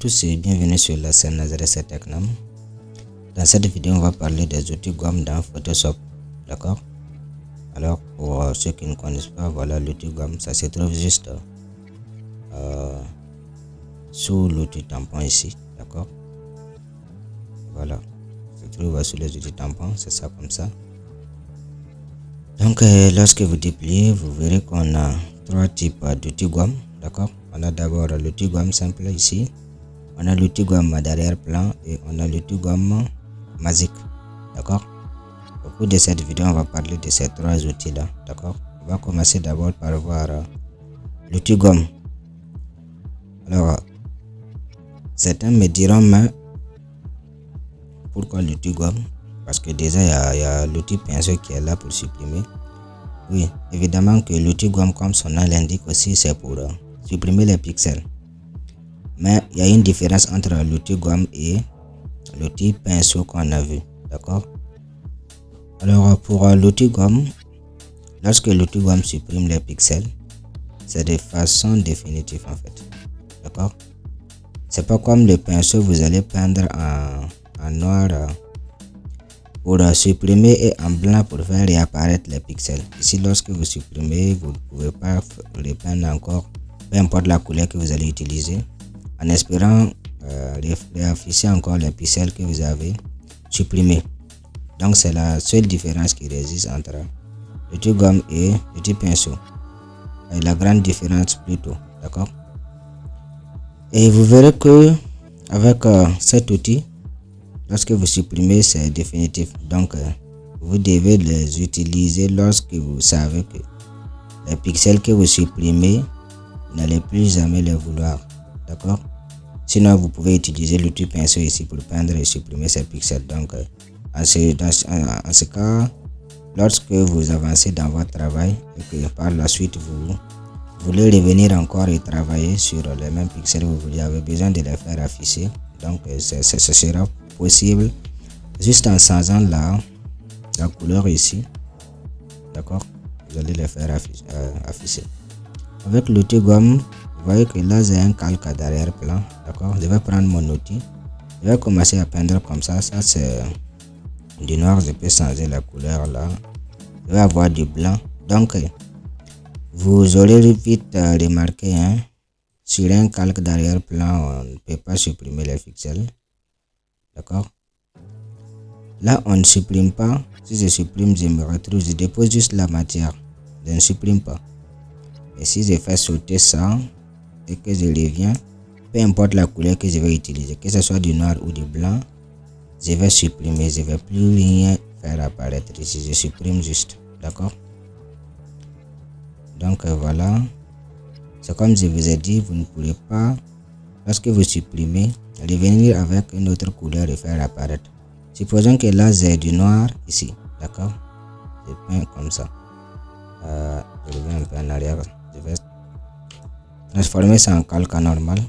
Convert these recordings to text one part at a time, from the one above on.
tous et bienvenue sur la chaîne Nazareth Technam. Dans cette vidéo, on va parler des outils gomme dans Photoshop. D'accord? Alors, pour ceux qui ne connaissent pas, voilà l'outil gomme. Ça se trouve juste sous l'outil tampon ici. D'accord? Voilà. Ça se trouve sous les outils tampons. C'est ça comme ça. Donc, lorsque vous dépliez, vous verrez qu'on a trois types d'outils gomme. D'accord? On a d'abord l'outil gomme simple ici. On a l'outil gomme d'arrière-plan et on a l'outil gomme magique. D'accord? Au cours de cette vidéo, on va parler de ces trois outils-là. D'accord? On va commencer d'abord par voir l'outil gomme. Alors, certains me diront, mais pourquoi l'outil gomme? Parce que déjà, il y a l'outil pinceau qui est là pour supprimer. Oui, évidemment que l'outil gomme, comme son nom l'indique aussi, c'est pour supprimer les pixels. Mais il y a une différence entre l'outil gomme et l'outil pinceau qu'on a vu. D'accord? Alors, pour l'outil gomme, lorsque l'outil gomme supprime les pixels, c'est de façon définitive en fait. D'accord? C'est pas comme le pinceau, vous allez peindre en noir pour supprimer et en blanc pour faire réapparaître les pixels. Ici, lorsque vous supprimez, vous ne pouvez pas repeindre encore, peu importe la couleur que vous allez utiliser, en espérant réafficher encore les pixels que vous avez supprimés. Donc, c'est la seule différence qui existe entre l'outil gomme et l'outil pinceau. Et la grande différence plutôt. D'accord? Et vous verrez que avec cet outil, lorsque vous supprimez, c'est définitif. Donc, vous devez les utiliser lorsque vous savez que les pixels que vous supprimez, vous n'allez plus jamais les vouloir. D'accord? Sinon, vous pouvez utiliser l'outil pinceau ici pour peindre et supprimer ces pixels. Donc, en ce cas, lorsque vous avancez dans votre travail et que par la suite vous voulez revenir encore et travailler sur les mêmes pixels, vous avez besoin de les faire afficher. Donc, ce sera possible juste en changeant la couleur ici. D'accord? Vous allez les faire afficher. Avec l'outil gomme, vous voyez que là j'ai un calque d'arrière-plan. D'accord? Je vais prendre mon outil. Je vais commencer à peindre comme ça. Ça c'est du noir. Je peux changer la couleur là. Je vais avoir du blanc. Donc, vous aurez vite remarqué, sur un calque d'arrière-plan, on ne peut pas supprimer les pixels. D'accord? Là, on ne supprime pas. Si je supprime, je me retrouve. Je dépose juste la matière. Je ne supprime pas. Et si je fais sauter ça et que je reviens, peu importe la couleur que je vais utiliser, que ce soit du noir ou du blanc, je vais supprimer. Je ne vais plus rien faire apparaître ici. Je supprime juste. D'accord? Donc voilà. C'est comme je vous ai dit, vous ne pourrez pas, lorsque vous supprimez, revenir avec une autre couleur et faire apparaître. Supposons que là j'ai du noir ici. D'accord? Je peins comme ça. Je reviens un peu en arrière. Je vais transformer ça en calque normal.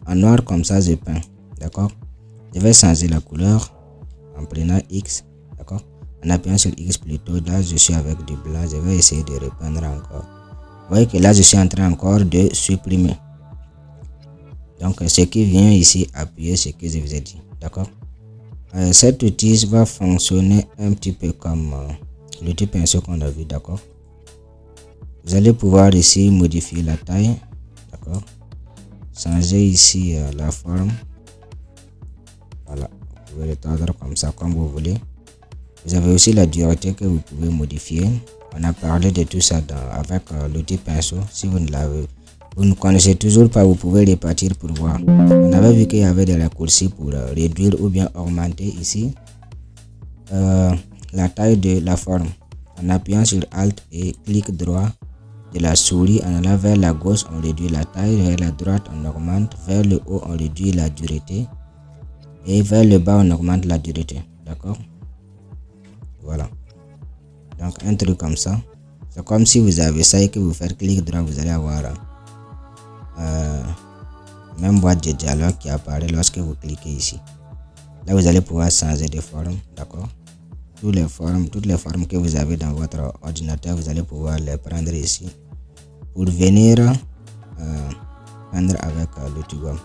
En noir comme ça, je peins. D'accord? Je vais changer la couleur en prenant X. D'accord? En appuyant sur X plutôt. Là, je suis avec du blanc. Je vais essayer de repeindre encore. Vous voyez que là, je suis en train encore de supprimer. Donc, ce qui vient ici, appuyer ce que je vous ai dit. D'accord? Cet outil va fonctionner un petit peu comme l'outil pinceau qu'on a vu. D'accord? Vous allez pouvoir ici modifier la taille. D'accord? Changer ici la forme. Voilà. Vous pouvez l'étendre comme ça, comme vous voulez. Vous avez aussi la dureté que vous pouvez modifier. On a parlé de tout ça avec l'outil pinceau. Si vous ne connaissez toujours pas, vous pouvez repartir pour voir. On avait vu qu'il y avait des raccourcis pour réduire ou bien augmenter ici la taille de la forme. En appuyant sur Alt et clic droit de la souris, en allant vers la gauche, on réduit la taille, vers la droite, on augmente, vers le haut, on réduit la dureté et vers le bas, on augmente la dureté. D'accord? Voilà. Donc, un truc comme ça. C'est comme si vous avez ça et que vous faites clic droit, vous allez avoir même boîte de dialogue qui apparaît lorsque vous cliquez ici. Là, vous allez pouvoir changer de forme. D'accord? Toutes les formes que vous avez dans votre ordinateur, vous allez pouvoir les prendre ici pour venir peindre avec l'outil gomme.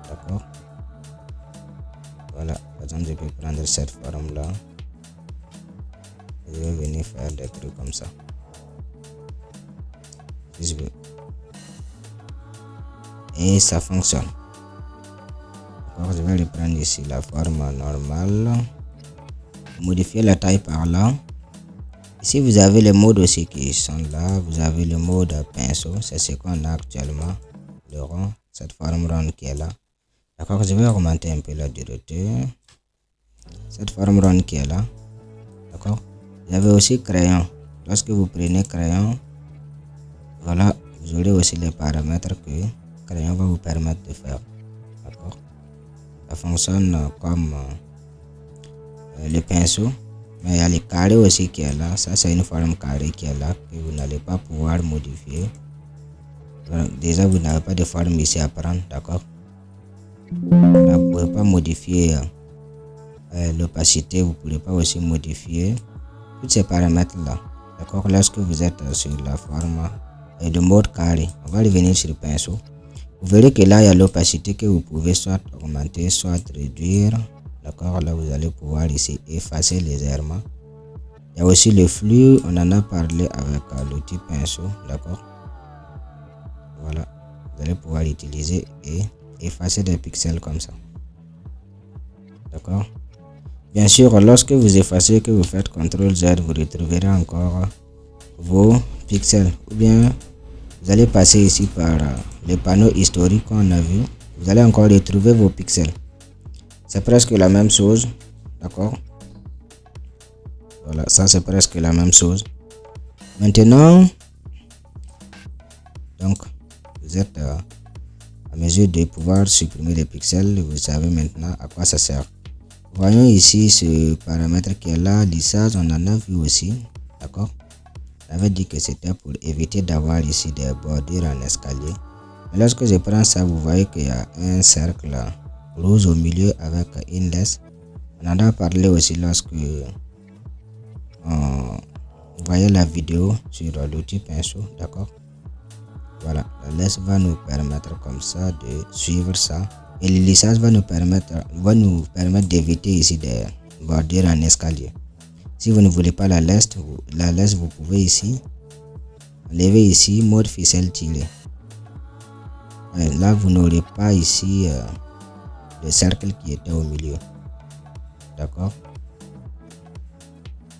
D'accord. Voilà, par exemple, je peux prendre cette forme là. Je vais venir faire des trucs comme ça. Si je veux. Et ça fonctionne. D'accord, je vais reprendre ici la forme normale. Modifier la taille par là. Ici, vous avez les modes aussi qui sont là. Vous avez le mode pinceau, c'est ce qu'on a actuellement. Le rond, cette forme ronde qui est là. D'accord, je vais augmenter un peu la dureté. Cette forme ronde qui est là. D'accord. Vous avez aussi crayon. Lorsque vous prenez crayon, voilà, vous aurez aussi les paramètres que crayon va vous permettre de faire. D'accord. Ça fonctionne comme le pinceau. Mais il y a les carrés aussi qui est là. Ça, c'est une forme carrée qui est là que vous n'allez pas pouvoir modifier. Déjà, vous n'avez pas de forme ici à prendre. D'accord. Vous ne pouvez pas modifier l'opacité. Vous ne pouvez pas aussi modifier tous ces paramètres là. D'accord. Lorsque vous êtes sur la forme de mode carré, on va revenir sur le pinceau. Vous verrez que là, il y a l'opacité que vous pouvez soit augmenter, soit réduire. D'accord, là vous allez pouvoir ici effacer légèrement. Il y a aussi le flux, on en a parlé avec l'outil pinceau. D'accord, voilà, vous allez pouvoir l'utiliser et effacer des pixels comme ça. D'accord. Bien sûr, lorsque vous effacez, que vous faites CTRL Z, vous retrouverez encore vos pixels. Ou bien vous allez passer ici par les panneaux historiques qu'on a vu. Vous allez encore retrouver vos pixels. C'est presque la même chose. D'accord. Voilà, ça c'est presque la même chose. Maintenant, donc, vous êtes à mesure de pouvoir supprimer les pixels. Vous savez maintenant à quoi ça sert. Voyons ici ce paramètre qui est là, lissage, on en a vu aussi. D'accord. J'avais dit que c'était pour éviter d'avoir ici des bordures en escalier. Mais lorsque je prends ça, vous voyez qu'il y a un cercle là, rose au milieu avec une laisse. On en a parlé aussi lorsque vous voyez la vidéo sur l'outil pinceau. D'accord. Voilà, la laisse va nous permettre comme ça de suivre ça. Et le lissage va nous permettre d'éviter ici des bordures en escalier. Si vous ne voulez pas la laisse, vous pouvez ici enlever ici mode ficelle tirée. Là, vous n'aurez pas ici le cercle qui était au milieu. D'accord.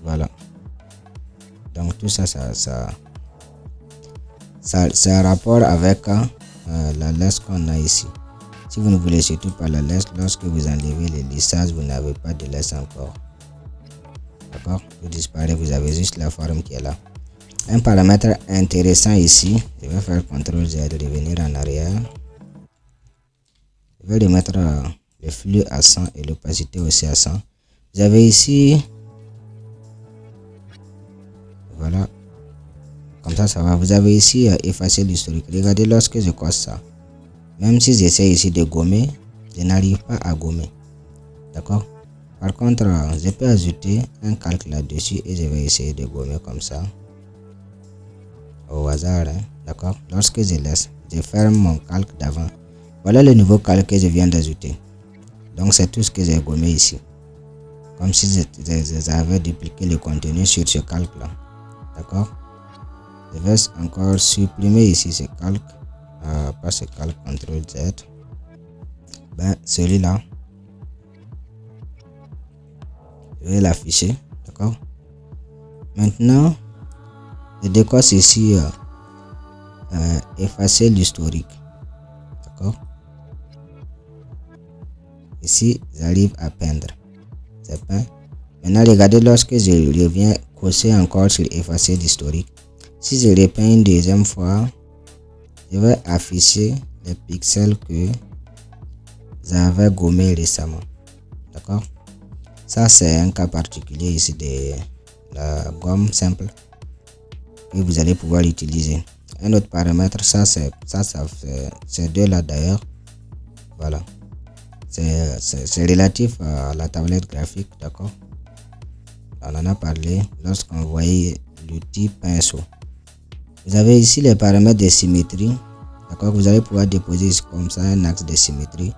Voilà. Donc tout ça, ça a rapport avec la laisse qu'on a ici. Si vous ne voulez surtout pas la laisse, lorsque vous enlevez le lissage, vous n'avez pas de laisse encore. D'accord. Vous disparaît, vous avez juste la forme qui est là. Un paramètre intéressant ici, je vais faire CTRL Z, revenir en arrière. Je vais remettre le flux à 100 et l'opacité aussi à 100. Vous avez ici, voilà, comme ça va. Vous avez ici effacer l'historique. Regardez, lorsque je coche ça, même si j'essaie ici de gommer, je n'arrive pas à gommer. D'accord. Par contre, je peux ajouter un calque là-dessus et je vais essayer de gommer comme ça au hasard. D'accord. Lorsque je laisse, je ferme mon calque d'avant. Voilà le nouveau calque que je viens d'ajouter. Donc c'est tout ce que j'ai gommé ici. Comme si j'avais dupliqué le contenu sur ce calque là. D'accord. Je vais encore supprimer ici ce calque. Pas ce calque, CTRL Z. Celui-là, je vais l'afficher. D'accord. Maintenant, je décoche ici effacer l'historique. D'accord. Ici, j'arrive à peindre. C'est peint. Maintenant, regardez, lorsque je reviens cocher encore sur effacer l'historique. Si je repeins une deuxième fois, je vais afficher les pixels que j'avais gommés récemment. D'accord. Ça, c'est un cas particulier ici de la gomme simple que vous allez pouvoir utiliser. Un autre paramètre, c'est deux là d'ailleurs. Voilà. C'est relatif à la tablette graphique. D'accord. On en a parlé lorsqu'on voyait l'outil pinceau. Vous avez ici les paramètres de symétrie. D'accord. Vous allez pouvoir déposer comme ça un axe de symétrie.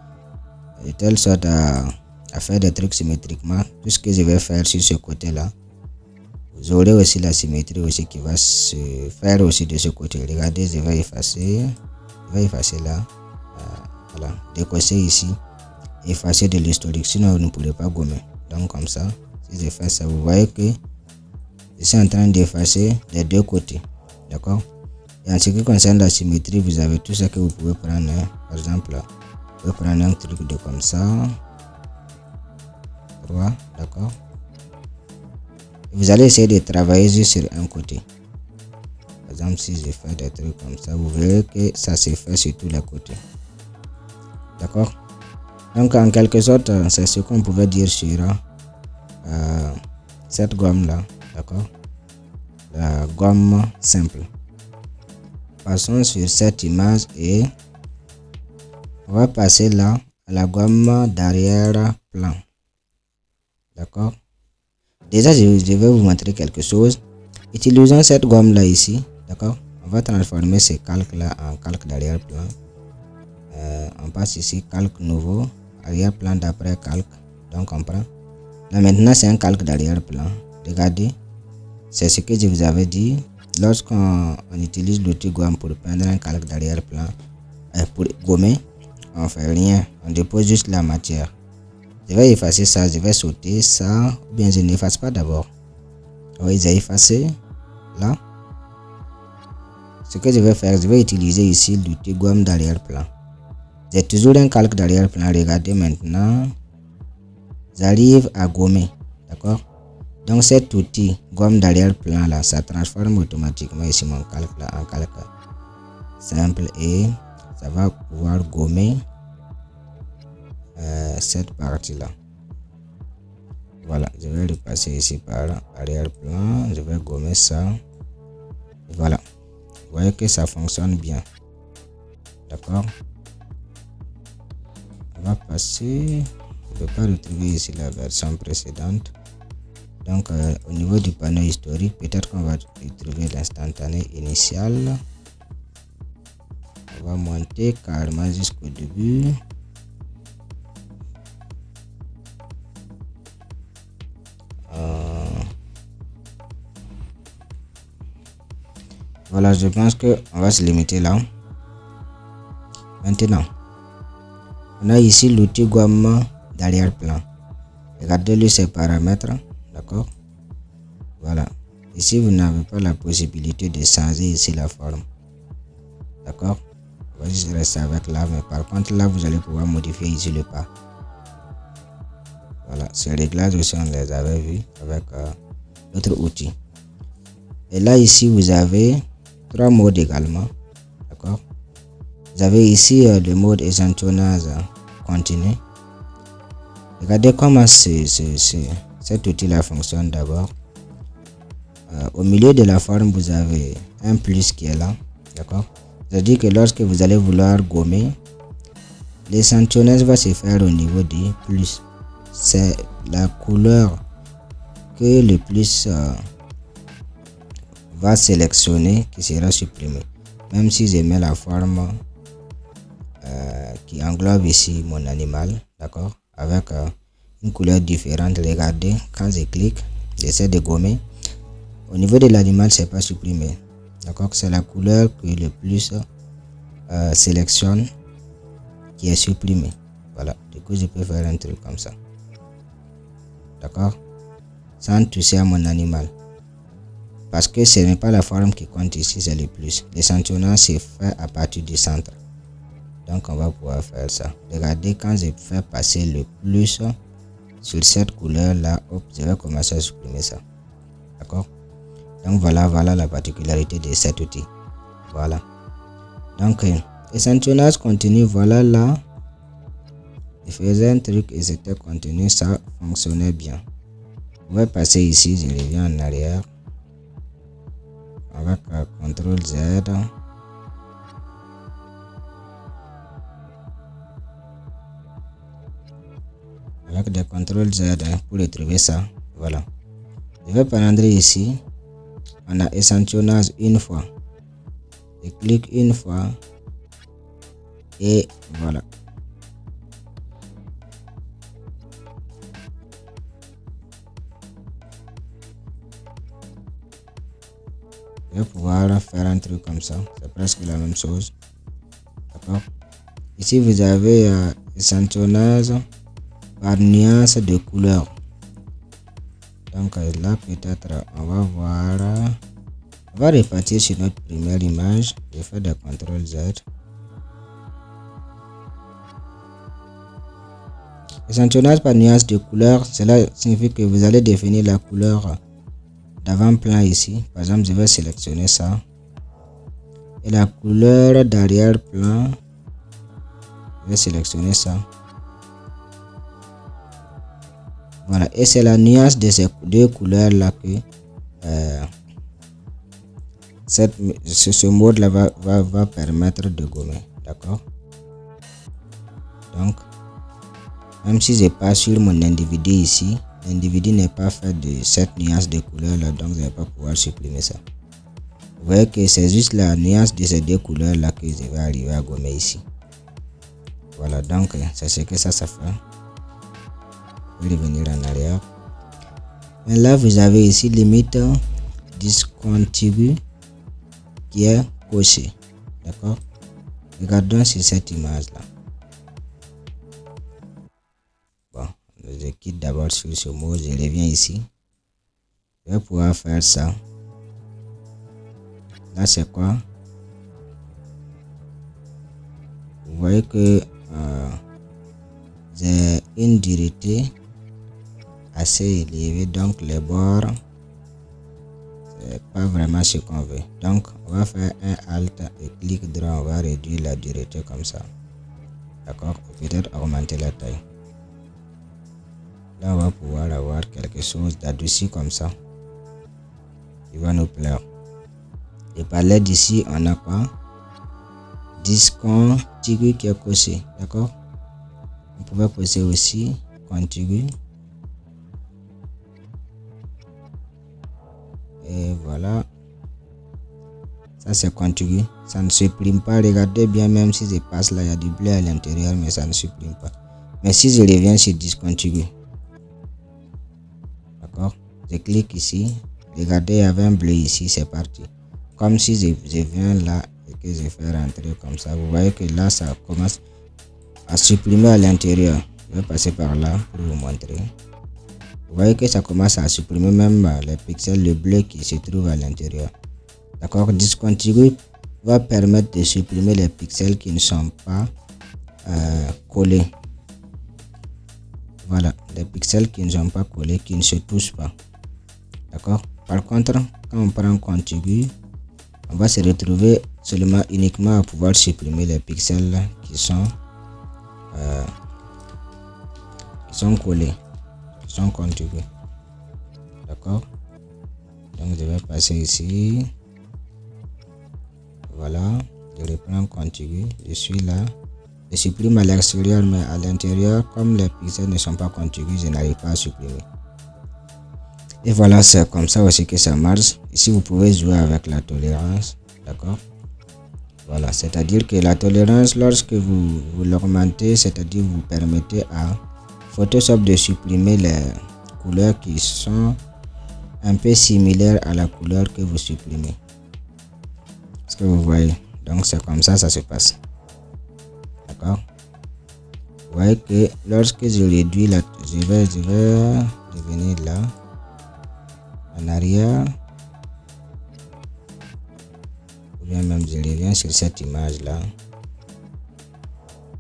de telle sorte à faire des trucs symétriquement. Tout ce que je vais faire sur ce côté là, vous aurez aussi la symétrie aussi qui va se faire aussi de ce côté. Regardez, je vais effacer là, voilà, décocher ici, effacer de l'historique, sinon vous ne pourrez pas gommer. Donc comme ça, si je fais ça, vous voyez que je suis en train d'effacer les deux côtés, d'accord. Et en ce qui concerne la symétrie, vous avez tout ce que vous pouvez prendre, hein. Par exemple, vous pouvez prendre un truc de comme ça, 3, d'accord. Vous allez essayer de travailler juste sur un côté. Par exemple, si je fais des trucs comme ça, vous verrez que ça se fait sur tous les côtés, d'accord. Donc en quelque sorte, c'est ce qu'on pouvait dire sur cette gomme là, d'accord, la gomme simple. Passons sur cette image et on va passer là à la gomme d'arrière-plan, d'accord. Déjà je vais vous montrer quelque chose. Utilisons cette gomme là ici, d'accord. On va transformer ce calque là en calque d'arrière-plan. On passe ici calque nouveau, arrière-plan d'après calque. Donc on prend là, maintenant c'est un calque d'arrière-plan. Regardez, c'est ce que je vous avais dit. Lorsqu'on utilise l'outil gomme pour peindre un calque d'arrière-plan, pour gommer, on fait rien, on dépose juste la matière. Je vais effacer ça, je vais sauter ça, ou bien je n'efface pas d'abord. Oui, j'ai effacé là. Ce que je vais faire, je vais utiliser ici l'outil gomme d'arrière-plan. J'ai toujours un calque d'arrière-plan. Regardez maintenant, j'arrive à gommer, d'accord. Donc cet outil gomme d'arrière-plan là, ça transforme automatiquement ici mon calque là en calque simple et ça va pouvoir gommer cette partie là. Voilà, je vais repasser ici par arrière-plan, je vais gommer ça. Voilà, vous voyez que ça fonctionne bien, d'accord. On va passer, je ne peux pas retrouver ici la version précédente. Donc au niveau du panneau historique, peut-être qu'on va retrouver l'instantané initial. On va monter carrément jusqu'au début. Voilà, je pense que on va se limiter là. Maintenant, on a ici l'outil gomme d'arrière-plan. Regardez-lui ses paramètres, d'accord. Voilà, ici vous n'avez pas la possibilité de changer ici la forme, d'accord. On va juste rester avec là, mais par contre là vous allez pouvoir modifier ici le pas. Voilà, ces réglages aussi on les avait vus avec l'autre outil. Et là ici vous avez 3 modes également, d'accord. Vous avez ici le mode échantillonnage continu. Regardez comment cet outil là fonctionne d'abord. Au milieu de la forme vous avez un plus qui est là, d'accord. C'est-à-dire que lorsque vous allez vouloir gommer, l'échantillonnage va se faire au niveau du plus. C'est la couleur que le plus va sélectionner qui sera supprimée. Même si je mets la forme qui englobe ici mon animal, d'accord, avec une couleur différente. Regardez, quand je clique, j'essaie de gommer, au niveau de l'animal c'est pas supprimé, d'accord. C'est la couleur que le plus sélectionne qui est supprimée. Voilà, du coup je peux faire un truc comme ça, d'accord, sans toucher à mon animal, parce que ce n'est pas la forme qui compte ici, c'est le plus. L'échantillonnage c'est fait à partir du centre, donc on va pouvoir faire ça. Regardez, quand je fais passer le plus sur cette couleur là, hop, je vais commencer à supprimer ça, d'accord. Donc voilà la particularité de cet outil. Voilà, donc échantillonnage continu. Voilà, là je faisais un truc et c'était continu, ça fonctionnait bien. On va passer ici, je reviens en arrière avec CTRL Z. Avec des CTRL Z pour retrouver ça. Voilà, je vais prendre ici, on a échantillonnage une fois, je clique une fois et voilà. Je vais pouvoir faire un truc comme ça. C'est presque la même chose. D'accord. Ici, vous avez échantillonnage par nuance de couleur. Donc là, peut-être, on va voir. On va repartir sur notre première image. Je fais des CTRL Z. Échantillonnage par nuance de couleur, cela signifie que vous allez définir la couleur d'avant-plan ici. Par exemple, je vais sélectionner ça. Et la couleur d'arrière-plan, je vais sélectionner ça. Voilà, et c'est la nuance de ces deux couleurs là que ce mode là va permettre de gommer. D'accord. Donc, même si je passe sur mon individu ici, l'individu n'est pas fait de cette nuance de couleur là, donc je ne vais pas pouvoir supprimer ça. Vous voyez que c'est juste la nuance de ces deux couleurs là que je vais arriver à gommer ici. Voilà, donc c'est ce que ça fait. Je vais revenir en arrière. Mais là, vous avez ici limite discontinué qui est coché. D'accord. Regardons sur cette image là. Bon, je quitte d'abord sur ce mot, je reviens ici. Je vais pouvoir faire ça. Là, c'est quoi? Vous voyez que j'ai une dureté assez élevée, donc les bords, c'est pas vraiment ce qu'on veut. Donc, on va faire un Alt et clic droit, on va réduire la dureté comme ça. D'accord? Peut-être augmenter la taille. Là, on va pouvoir avoir quelque chose d'adouci comme ça. Il va nous plaire. Et par là d'ici, on a quoi? Discontinué qui est coché. D'accord? On pouvait cocher aussi contigu. Et voilà. Ça c'est contigu. Ça ne supprime pas. Regardez bien, même si je passe là, il y a du bleu à l'intérieur, mais ça ne supprime pas. Mais si je reviens sur discontigu. D'accord? Je clique ici. Regardez, il y avait un bleu ici, c'est parti. Comme si je viens là et que je fais rentrer comme ça. Vous voyez que là, ça commence à supprimer à l'intérieur. Je vais passer par là pour vous montrer. Vous voyez que ça commence à supprimer même les pixels, le bleu qui se trouve à l'intérieur. D'accord. Discontinué va permettre de supprimer les pixels qui ne sont pas collés. Voilà, les pixels qui ne sont pas collés, qui ne se touchent pas. D'accord. Par contre, quand on prend contigu, on va se retrouver uniquement à pouvoir supprimer les pixels qui sont collés, qui sont contigus. D'accord. Donc je vais passer ici. Voilà, je reprends contigu. Je suis là. Je supprime à l'extérieur, mais à l'intérieur, comme les pixels ne sont pas contigus, je n'arrive pas à supprimer. Et voilà, c'est comme ça aussi que ça marche. Ici, vous pouvez jouer avec la tolérance. D'accord. Voilà, c'est-à-dire que la tolérance, lorsque vous l'augmentez, c'est-à-dire vous permettez à Photoshop de supprimer les couleurs qui sont un peu similaires à la couleur que vous supprimez. Est-ce que vous voyez? Donc c'est comme ça se passe. D'accord. Vous voyez que lorsque je réduis la, je vais revenir là en arrière, ou bien même je reviens sur cette image là.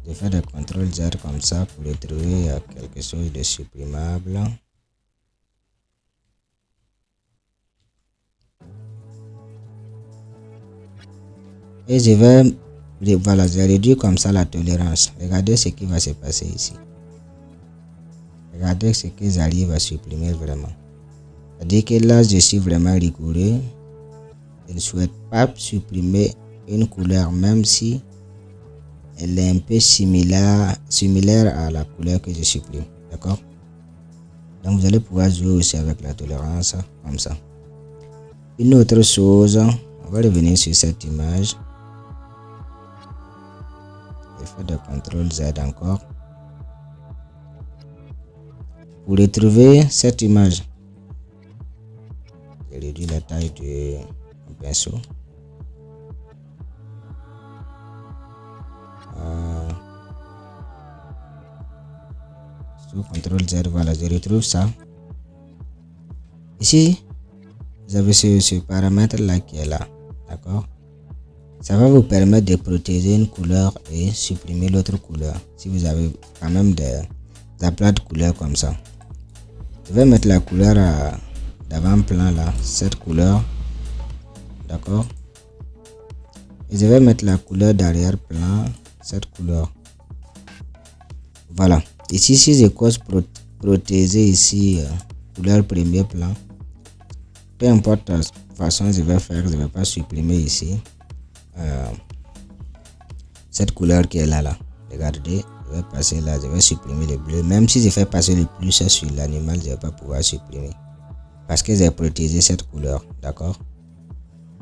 Je fais des CTRL Z comme ça pour retrouver quelque chose de supprimable. Et je vais, voilà, j'ai réduit comme ça la tolérance. Regardez ce qui va se passer ici. Regardez ce que j'arrive à supprimer vraiment. C'est-à-dire que là, je suis vraiment rigoureux. Je ne souhaite pas supprimer une couleur, même si elle est un peu similaire à la couleur que je supprime. D'accord. Donc, vous allez pouvoir jouer aussi avec la tolérance, comme ça. Une autre chose, on va revenir sur cette image. Je fais de CTRL Z encore. Pour retrouver cette image, je réduis la taille de... On pinceau. Sous CTRL Z, voilà, je retrouve ça. Ici, vous avez ce paramètre là qui est là, d'accord. Ça va vous permettre de protéger une couleur et supprimer l'autre couleur si vous avez quand même des aplats de couleurs comme ça. Je vais mettre la couleur d'avant-plan là, cette couleur, d'accord. Et je vais mettre la couleur d'arrière-plan, cette couleur. Voilà. Ici, si je cause protéger ici couleur premier plan, peu importe la façon je vais faire, je vais pas supprimer ici cette couleur qui est là. Regardez, je vais passer là, je vais supprimer le bleu. Même si je fais passer le plus sur l'animal, je vais pas pouvoir supprimer parce que j'ai protégé cette couleur, d'accord.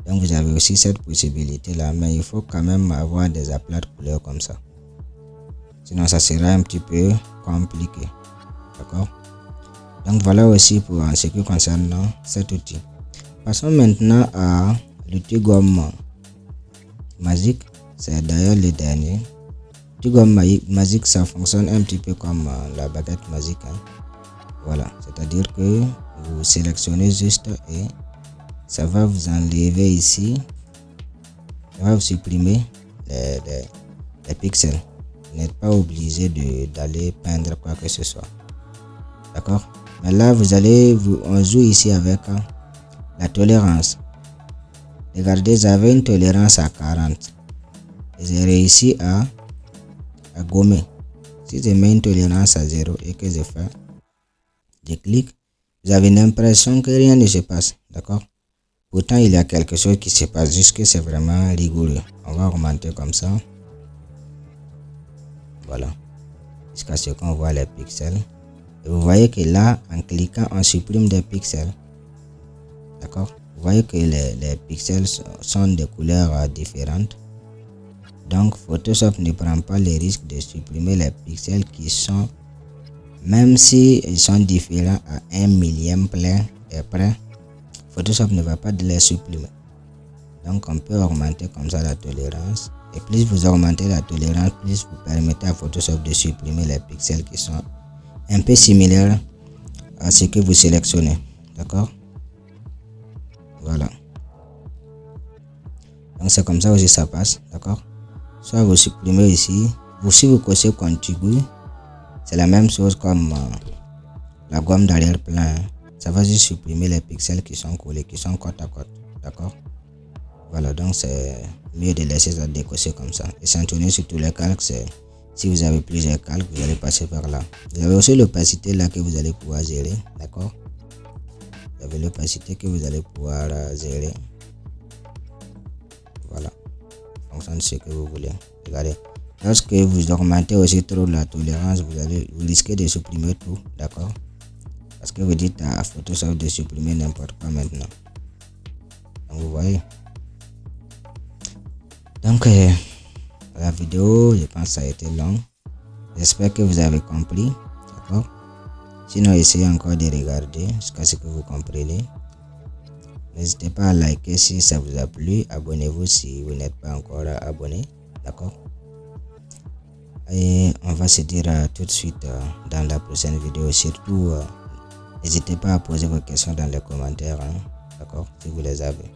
Donc vous avez aussi cette possibilité là, mais il faut quand même avoir des aplats de couleurs comme ça, sinon ça sera un petit peu compliqué, d'accord. Donc voilà aussi pour ce qui concerne cet outil. Passons maintenant à l'outil gomme magique. C'est d'ailleurs le dernier. L'outil gomme magique, ça fonctionne un petit peu comme la baguette magique, hein. Voilà, c'est-à-dire que vous sélectionnez juste et ça va vous enlever ici, ça va vous supprimer les pixels. Vous n'êtes pas obligé d'aller peindre quoi que ce soit, d'accord. Mais là on joue ici avec la tolérance. Regardez, j'avais une tolérance à 40 et j'ai réussi à gommer. Si je mets une tolérance à 0 et que je clique, vous avez l'impression que rien ne se passe, d'accord. Pourtant il y a quelque chose qui se passe, juste que c'est vraiment rigoureux. On va augmenter comme ça, voilà, jusqu'à ce qu'on voit les pixels. Et vous voyez que là, en cliquant, on supprime des pixels, d'accord. Vous voyez que les pixels sont de couleurs différentes. Donc Photoshop ne prend pas le risque de supprimer les pixels qui sont, même si ils sont différents à 1 millième près, Photoshop ne va pas les supprimer. Donc on peut augmenter comme ça la tolérance. Et plus vous augmentez la tolérance, plus vous permettez à Photoshop de supprimer les pixels qui sont un peu similaires à ce que vous sélectionnez, d'accord. Voilà. Donc c'est comme ça aussi ça passe, d'accord. Soit vous supprimez ici, si vous cochez contigu, c'est la même chose comme la gomme d'arrière-plan. Ça va juste supprimer les pixels qui sont collés, qui sont côte à côte, d'accord. Voilà, donc c'est mieux de laisser ça décocher comme ça. Échantillonner sur tous les calques, si vous avez plusieurs calques, vous allez passer par là. Vous avez aussi l'opacité là que vous allez pouvoir gérer, d'accord. Vous avez l'opacité que vous allez pouvoir gérer. Voilà, en fonction de ce que vous voulez. Regardez, lorsque vous augmentez aussi trop la tolérance, vous risquez de supprimer tout, d'accord. Parce que vous dites à Photoshop de supprimer n'importe quoi maintenant. Donc vous voyez. Donc la vidéo, je pense que ça a été long. J'espère que vous avez compris, d'accord. Sinon essayez encore de regarder jusqu'à ce que vous compreniez. N'hésitez pas à liker si ça vous a plu. Abonnez-vous si vous n'êtes pas encore abonné, d'accord. Et on va se dire tout de suite dans la prochaine vidéo. Surtout n'hésitez pas à poser vos questions dans les commentaires, hein, d'accord, si vous les avez.